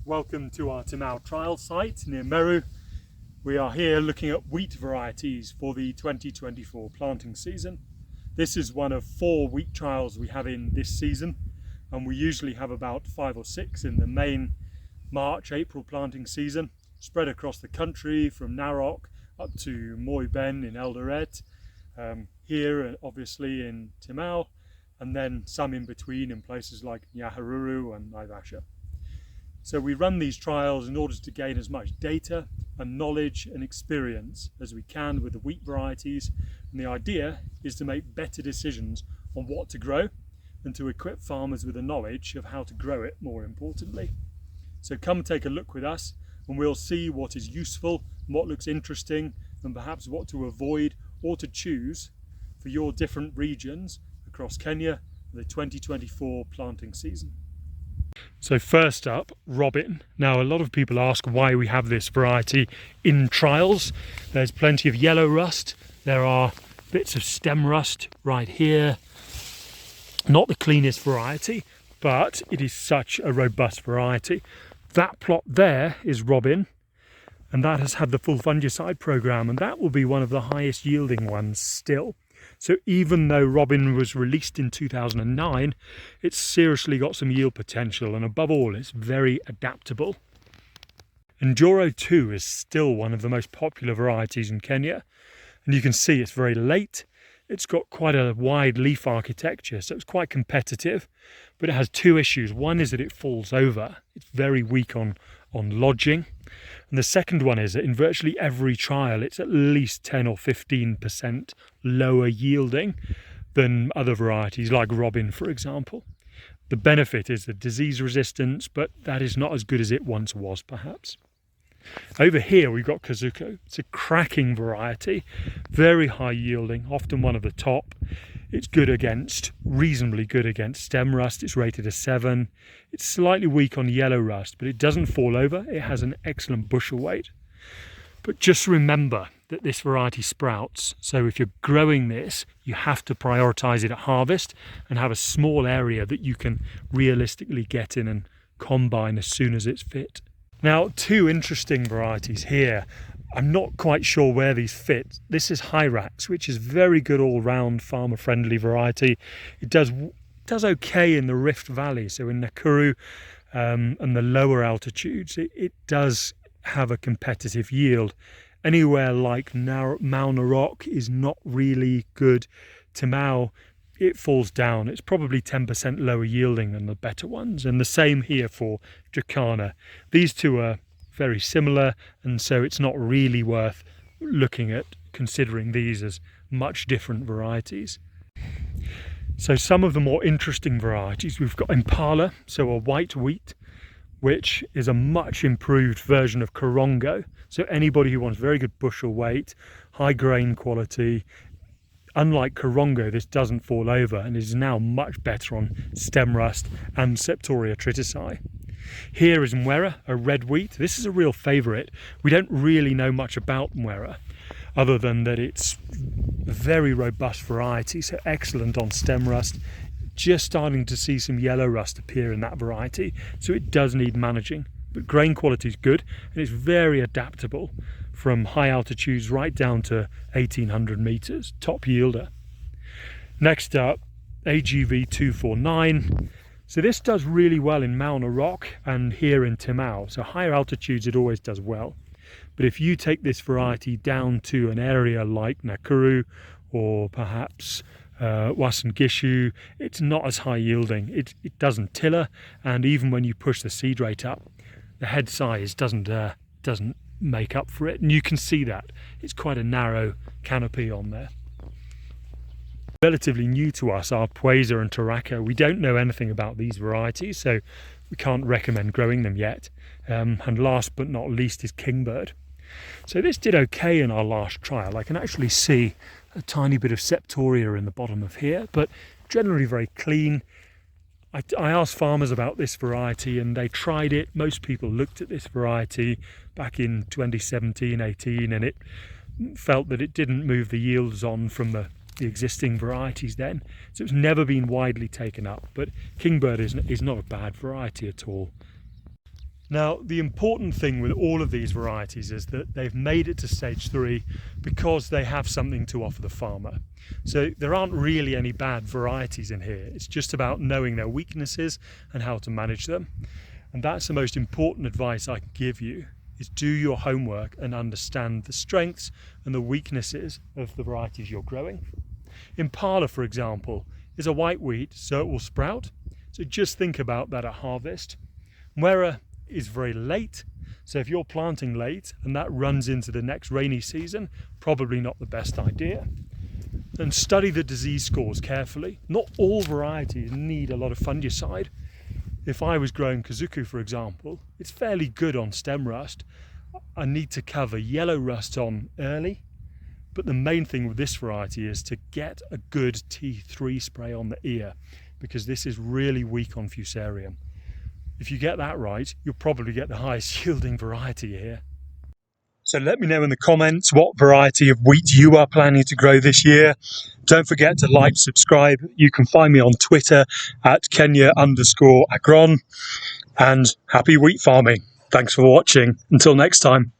Welcome to our Timau trial site near Meru. We are here looking at wheat varieties for the 2024 planting season. This is one of 4 wheat trials we have in this season, and we usually have about 5 or 6 in the main March-April planting season, spread across the country from Narok up to Moyben in Eldoret, here obviously in Timau, and then some in between in places like Nyahururu and Naivasha. So we run these trials in order to gain as much data and knowledge and experience as we can with the wheat varieties, and the idea is to make better decisions on what to grow and to equip farmers with the knowledge of how to grow it, more importantly. So come take a look with us and we'll see what is useful and what looks interesting, and perhaps what to avoid or to choose for your different regions across Kenya for the 2024 planting season. So first up, Robin. Now a lot of people ask why we have this variety in trials. There's plenty of yellow rust, there are bits of stem rust right here. Not the cleanest variety, but it is such a robust variety. That plot there is Robin, and that has had the full fungicide program, and that will be one of the highest yielding ones still. So even though Robin was released in 2009, it's seriously got some yield potential, and above all, it's very adaptable. Njoro 2 is still one of the most popular varieties in Kenya, and you can see it's very late. It's got quite a wide leaf architecture, so it's quite competitive, but it has 2 issues. One is that it falls over. It's very weak on lodging. And the second one is that in virtually every trial, it's at least 10 or 15% lower yielding than other varieties like Robin, for example. The benefit is the disease resistance, but that is not as good as it once was, perhaps. Over here we've got Kazuko. It's a cracking variety, very high yielding, often one of the top. It's reasonably good against stem rust. It's rated a 7. It's slightly weak on yellow rust, but it doesn't fall over. It has an excellent bushel weight. But just remember that this variety sprouts. So if you're growing this, you have to prioritize it at harvest and have a small area that you can realistically get in and combine as soon as it's fit. Now, 2 interesting varieties here. I'm not quite sure where these fit. This is Hyrax, which is very good all-round farmer-friendly variety. It does okay in the Rift Valley, so in Nakuru and the lower altitudes. It does have a competitive yield. Anywhere like Mount Narok is not really good. Timau, it falls down. It's probably 10% lower yielding than the better ones, and the same here for Jacana. These 2 are very similar, and so it's not really worth looking at considering these as much different varieties. So some of the more interesting varieties, we've got Impala, so a white wheat, which is a much improved version of Korongo. So anybody who wants very good bushel weight, high grain quality, unlike Korongo, this doesn't fall over and is now much better on stem rust and Septoria tritici. Here is Mwera, a red wheat. This is a real favourite. We don't really know much about Mwera, other than that it's a very robust variety, so excellent on stem rust. Just starting to see some yellow rust appear in that variety, so it does need managing. But grain quality is good, and it's very adaptable from high altitudes right down to 1800 metres, top yielder. Next up, AGV 249. So this does really well in Mount Narok and here in Timau. So higher altitudes it always does well. But if you take this variety down to an area like Nakuru or perhaps Uasin Gishu, it's not as high yielding. It doesn't tiller, and even when you push the seed rate up, the head size doesn't make up for it. And you can see that. It's quite a narrow canopy on there. Relatively new to us are Pweza and Taraka. We don't know anything about these varieties, so we can't recommend growing them yet. And last but not least is Kingbird. So this did okay in our last trial. I can actually see a tiny bit of Septoria in the bottom of here, but generally very clean. I asked farmers about this variety and they tried it. Most people looked at this variety back in 2017-18 and it felt that it didn't move the yields on from the existing varieties then, so it's never been widely taken up. But Kingbird is not a bad variety at all. Now, the important thing with all of these varieties is that they've made it to stage 3 because they have something to offer the farmer. So there aren't really any bad varieties in here. It's just about knowing their weaknesses and how to manage them. And that's the most important advice I can give you, is do your homework and understand the strengths and the weaknesses of the varieties you're growing. Impala, for example, is a white wheat, so it will sprout. So just think about that at harvest. Mwera is very late, so if you're planting late and that runs into the next rainy season, probably not the best idea. And study the disease scores carefully. Not all varieties need a lot of fungicide. If I was growing Kazuku, for example, it's fairly good on stem rust. I need to cover yellow rust on early, but the main thing with this variety is to get a good T3 spray on the ear, because this is really weak on Fusarium. If you get that right, you'll probably get the highest yielding variety here. So let me know in the comments what variety of wheat you are planning to grow this year. Don't forget to like, subscribe. You can find me on Twitter at Kenya_agron, and happy wheat farming. Thanks for watching. Until next time.